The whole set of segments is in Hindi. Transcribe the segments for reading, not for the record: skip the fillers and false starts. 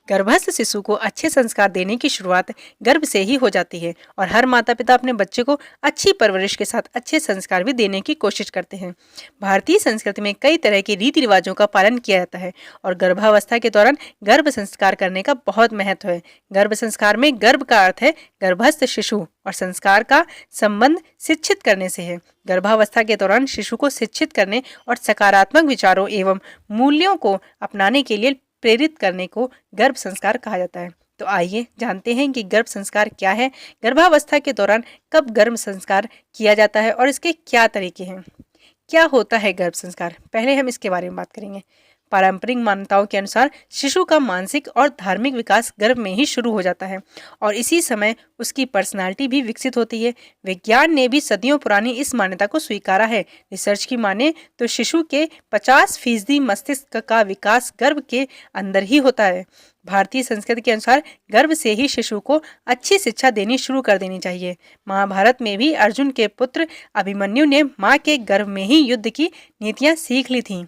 गर्भस्थ शिशु को अच्छे संस्कार देने की शुरुआत गर्भ से ही हो जाती है और हर माता पिता अपने बच्चे को अच्छी परवरिश के साथ अच्छे संस्कार भी देने की कोशिश करते हैं। भारतीय संस्कृति में कई तरह के रीति रिवाजों का पालन किया जाता है और गर्भावस्था के दौरान गर्भ संस्कार करने का बहुत महत्व है। गर्भ संस्कार में गर्भ का अर्थ है गर्भस्थ शिशु और संस्कार का संबंध शिक्षित करने से है। गर्भावस्था के दौरान शिशु को शिक्षित करने और सकारात्मक विचारों एवं मूल्यों को अपनाने के लिए प्रेरित करने को गर्भ संस्कार कहा जाता है। तो आइए जानते हैं कि गर्भ संस्कार क्या है, गर्भावस्था के दौरान कब गर्भ संस्कार किया जाता है और इसके क्या तरीके हैं। क्या होता है गर्भ संस्कार, पहले हम इसके बारे में बात करेंगे। पारंपरिक मान्यताओं के अनुसार शिशु का मानसिक और धार्मिक विकास गर्भ में ही शुरू हो जाता है और इसी समय उसकी पर्सनालिटी भी विकसित होती है। विज्ञान ने भी सदियों पुरानी इस मान्यता को स्वीकारा है। रिसर्च की माने तो शिशु के 50% मस्तिष्क का विकास गर्भ के अंदर ही होता है। भारतीय संस्कृति के अनुसार गर्भ से ही शिशु को अच्छी शिक्षा देनी शुरू कर देनी चाहिए। महाभारत में भी अर्जुन के पुत्र अभिमन्यु ने माँ के गर्भ में ही युद्ध की नीतियाँ सीख ली थीं।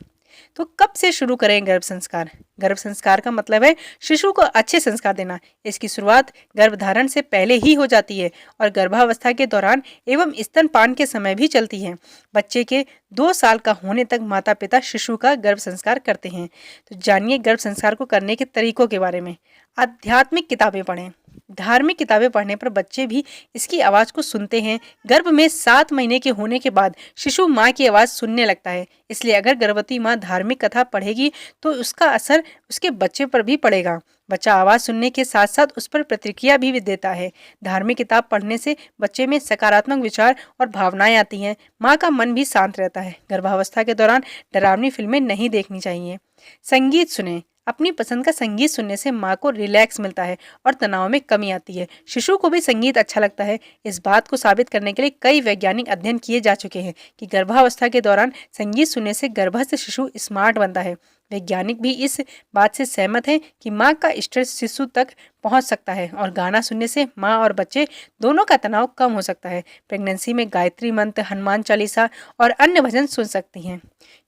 तो कब से शुरू करें गर्भ संस्कार? गर्भ संस्कार का मतलब है शिशु को अच्छे संस्कार देना। इसकी शुरुआत गर्भधारण से पहले ही हो जाती है और गर्भावस्था के दौरान एवं स्तनपान के समय भी चलती है। बच्चे के 2 साल का होने तक माता पिता शिशु का गर्भ संस्कार करते हैं। तो जानिए गर्भ संस्कार को करने के तरीकों के बारे में। आध्यात्मिक किताबें पढ़ें। धार्मिक किताबें पढ़ने पर बच्चे भी इसकी आवाज़ को सुनते हैं। गर्भ में 7 महीने के होने के बाद शिशु माँ की आवाज़ सुनने लगता है। इसलिए अगर गर्भवती माँ धार्मिक कथा पढ़ेगी तो उसका असर उसके बच्चे पर भी पड़ेगा। बच्चा आवाज़ सुनने के साथ साथ उस पर प्रतिक्रिया भी देता है। धार्मिक किताब पढ़ने से बच्चे में सकारात्मक विचार और भावनाएं आती हैं। माँ का मन भी शांत रहता है। गर्भावस्था के दौरान डरावनी फिल्में नहीं देखनी चाहिए। संगीत सुने। अपनी पसंद का संगीत सुनने से माँ को रिलैक्स मिलता है और तनाव में कमी आती है। शिशु को भी संगीत अच्छा लगता है। इस बात को साबित करने के लिए कई वैज्ञानिक अध्ययन किए जा चुके हैं कि गर्भावस्था के दौरान संगीत सुनने से गर्भस्थ शिशु स्मार्ट बनता है। वैज्ञानिक भी इस बात से सहमत हैं कि माँ का स्ट्रेस शिशु तक पहुंच सकता है और गाना सुनने से माँ और बच्चे दोनों का तनाव कम हो सकता है। प्रेगनेंसी में गायत्री मंत्र, हनुमान चालीसा और अन्य भजन सुन सकती हैं।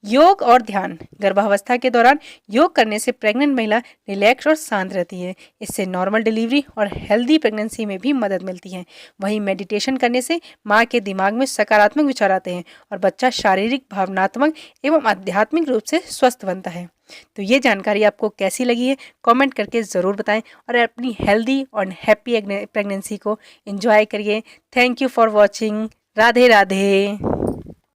योग और ध्यान। गर्भावस्था के दौरान योग करने से प्रेग्नेंट महिला रिलैक्स और शांत रहती है। इससे नॉर्मल डिलीवरी और हेल्दी प्रेगनेंसी में भी मदद मिलती है। वहीं मेडिटेशन करने से माँ के दिमाग में सकारात्मक विचार आते हैं और बच्चा शारीरिक, भावनात्मक एवं आध्यात्मिक रूप से स्वस्थ बनता है। तो ये जानकारी आपको कैसी लगी है कमेंट करके ज़रूर बताएं और अपनी हेल्दी और हैप्पी प्रेगनेंसी को एंजॉय करिए। Thank you for watching. Radhe Radhe.